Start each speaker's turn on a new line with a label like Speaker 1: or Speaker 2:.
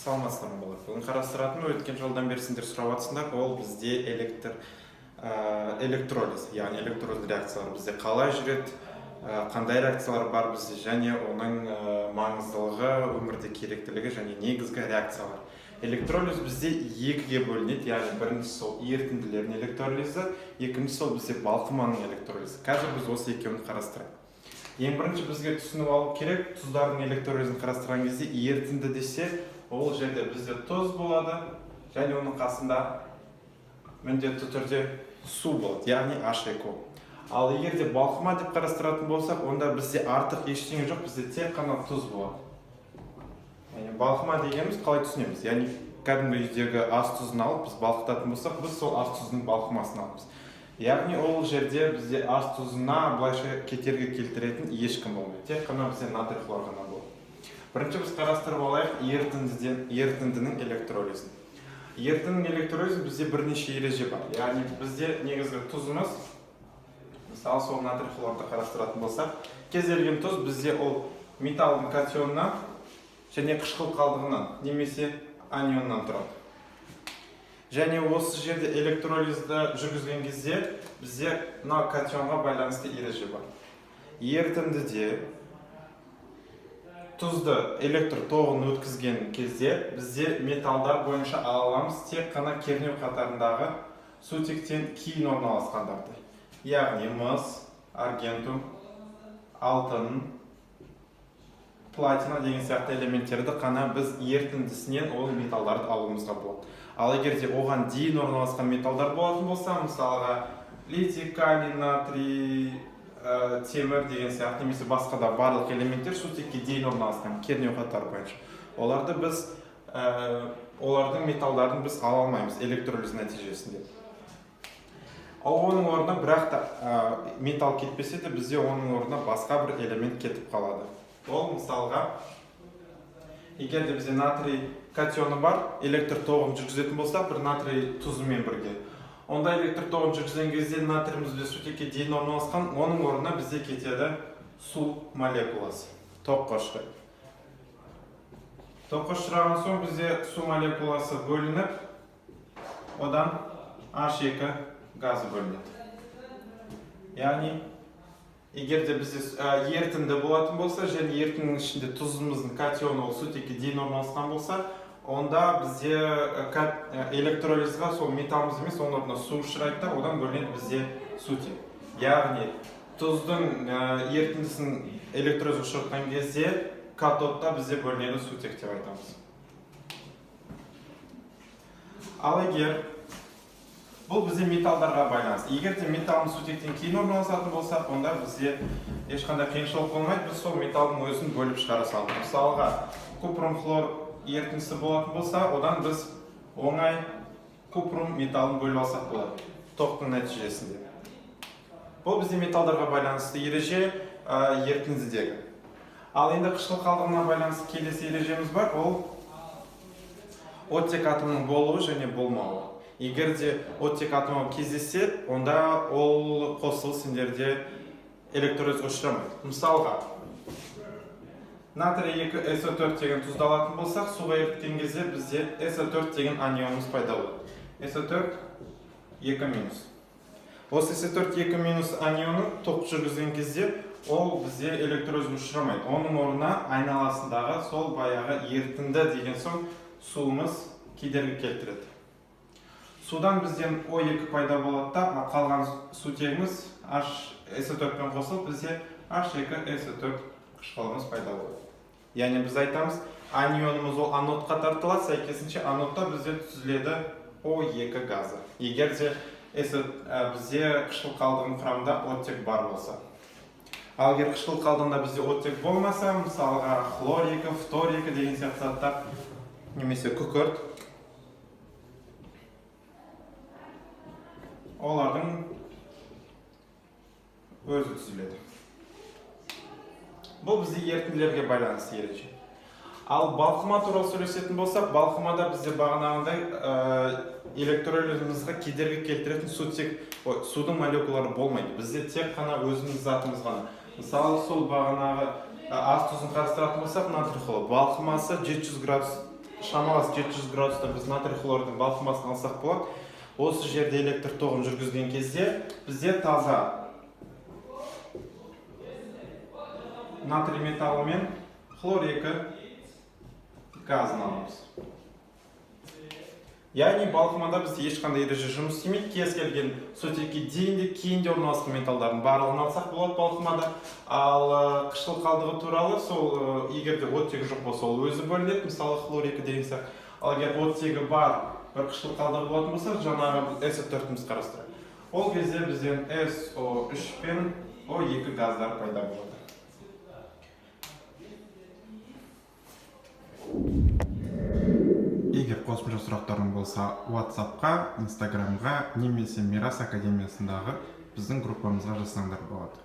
Speaker 1: Саламатсыздар ма балдар? Бүгін қарастыратын өткен жолдан бері сендер сұрап жатсыңдар, ол бізде электролиз, яғни электролиз реакциялар бізде қалай жүреді, қандай реакциялар бар бізде, және оның маңыздылығы, өмірде керектілігі және негізгі реакциялар. Электролиз бізде екіге бөлінеді, яғни біріншісі сол ерітінділердің электролизі, екіншісі сол бізде балқыманың электролизі. Қазір біз осы екеуін қарастырайық. Ең бірінші бізге түсініп алу керек, тұздардың электролизін қарастырған кезде ерітінді десе, ол жерде бізде тұз болады, және оның қасында міндетті түрде су болады, яғни H2O. Ал егер де балқыма деп қарастыратын болсақ, онда бізде артық ештеңе жоқ, бізде тек қана тұз болады. Яғни балқыма дегеніміз қалай түсінеміз? Яғни кәдімгі үйдегі ас тұзын алып, біз балқытатын болсақ, біз сол ас тұзының балқымасын аламыз. Яғни ол жерде бізде ас тұзына былайша кедергі келтіретін ешкім болмайды. Тек қана бізде натрий хлор ғана болады. Бірінші біз қарастырып алайық ерітіндінің электролизін. Ерітіндінің электролизі бізде бірнеше ереже бар. Яғни бізде негізгі тұзымыз, мысалы сол натрий хлорды қарастыратын болсақ, кез келген тұз бізде ол металлдың катионынан және қышқыл қалдығынан немесе анионнан тұрады. Және осы жерде электролизді жүргізген кезде бізде мына катионға байланысты ереже бар. Ерітіндіде тұзды электр тоғын өткізген кезде бізде металдар бойынша ала аламыз тек қана кернеу қатарындағы сутектен кейін орналасқандарды. Яғни мыс, аргентум, алтын, платина деген сияқты элементтерді қана біз ерітіндісінен ол металдарды алуымызға болады. Ал егер де оған дейін орналасқан металдар болатын болса, мысалға литий, калий, натрий, темір деген сияқты немесе басқа да барлық элементтер сутекке дейін орналасқан кернеу қатары бойынша. Олардың металдарын біз ала алмаймыз электролиз нәтижесінде. Оның орнына бірақ та металл кетпесе де бізде оның орнына басқа бір элемент кетіп қалады. Ол мысалға, егер де бізде натрий катионы бар, электр тоғын жүргізетін болса, бір натрий тұзымен бірге. Онда электр тоғын жүргізген кезде натрийіміз бізге сутекке дейін орналасқан, оның орнына бізде кетеді су молекуласы, тоққа ұшырайды. Тоққа ұшыраған соң бізде су молекуласы бөлініп, одан H2 газы бөлінеді. Яғни, егер де бізде ерітінді болатын болса, және ерітіндінің ішінде тұзымыздың катионы ол сутекке дейін орналасқан болса, онда бізде электролизға сол металлымыз емес, оның орнына су ұшырайды, одан бөлінеді бізде сутек. Яғни, тұздың ерітіндісін электролиз ұшыртқан кезде катодта бізде бөлінеді сутек деп айтамыз. Ал егер бұл бізде металдарға байланысты. Егер де металлымыз сутектен кейін орналасатын болса, онда бізде ешқандай қиыншылық болмайды, біз сол металдың өзін бөліп шығара салдық. Мысалға, купрум хлор ерітіндісі болатын болса, одан біз оңай купрум металлын бөліп алсақ болады, тоқтың нәтижесінде. Бұл бізде металдарға байланысты ереже ерітіндідегі. Ал енді қышқыл қалдығына байланысты келесі ережеміз бар, ол оттек атомының болуы және болмауы. Егер де оттек атомы кездессе, онда ол қосылыс сендерде электролиз ұшырамайды. Мысалға, натрий 2SO4 деген тұзды алатын болсақ, суға еріткен кезде бізде SO4 деген анионымыз пайда болады. SO4 2-. Осы SO4 2- анионы тоқ жүргізген кезде, ол бізде электролиз ұшырамайды. Оның орнына айналасындағы сол баяғы ерітінді деген соң суымыз кедергі келтіреді. Судан бізден O2 пайда болады да, қалған сутегіміз SO4-пен қосылып, бізде H2SO4 қышқылымыз пайда болады. Яғни біз айтамыз, анионымыз ол анодқа тартылады, сәйкесінше анодта бізде түзіледі O2 газы. Егер де бізде қышқыл қалдығының құрамында оттек бар болса. Ал егер қышқыл қалдығында бізде оттек болмаса, мысалға хлор 2, фтор 2 деген сияқты заттар, немесе күкірт, олардың өзі түзіледі. Бұл бізде ерітінділерге байланысты ереже. Ал балқыма туралы сөйлесетін болсақ, балқымада бізде бағанағындай электролизімізге кедергі келтіретін судың молекулалары болмайды. Бізде тек қана өзіміз затымыз ғана. Мысалы, сол бағанағы ас тұзын қарастыратын болсақ, натрий хлор балқымасы 700 градус шамалас 700 градуста біз натрий хлордың балқымасын алсақ болады. Осы жерде электр тоғын жүргізген кезде бізде таза натрий металы мен хлор 2 газын аламыз. Яғни балқымада бізде ешқандай ереже жұмыс істемейді. Кез келген сутекке дейінде кейінде орналасқан металдардың барлығын алсақ болады балқымада. Ал қышқыл қалдығы туралы сол егерде оттегі жоқ болса ол өзі бөлінеді, мысалы хлор 2 деген сияқты. Ал егер оттегі бар бір қышқыл қалдығы болатын болса, жаңағы SO4-іміз қарастырайық. Ол кезде бізден SO3 пен O2 газдар пайда болады. Егер қосымша сұрақтарың болса, WhatsApp-қа, Instagram-ға немесе Мирас Академиясындағы біздің группамызға жазсаңдар болады.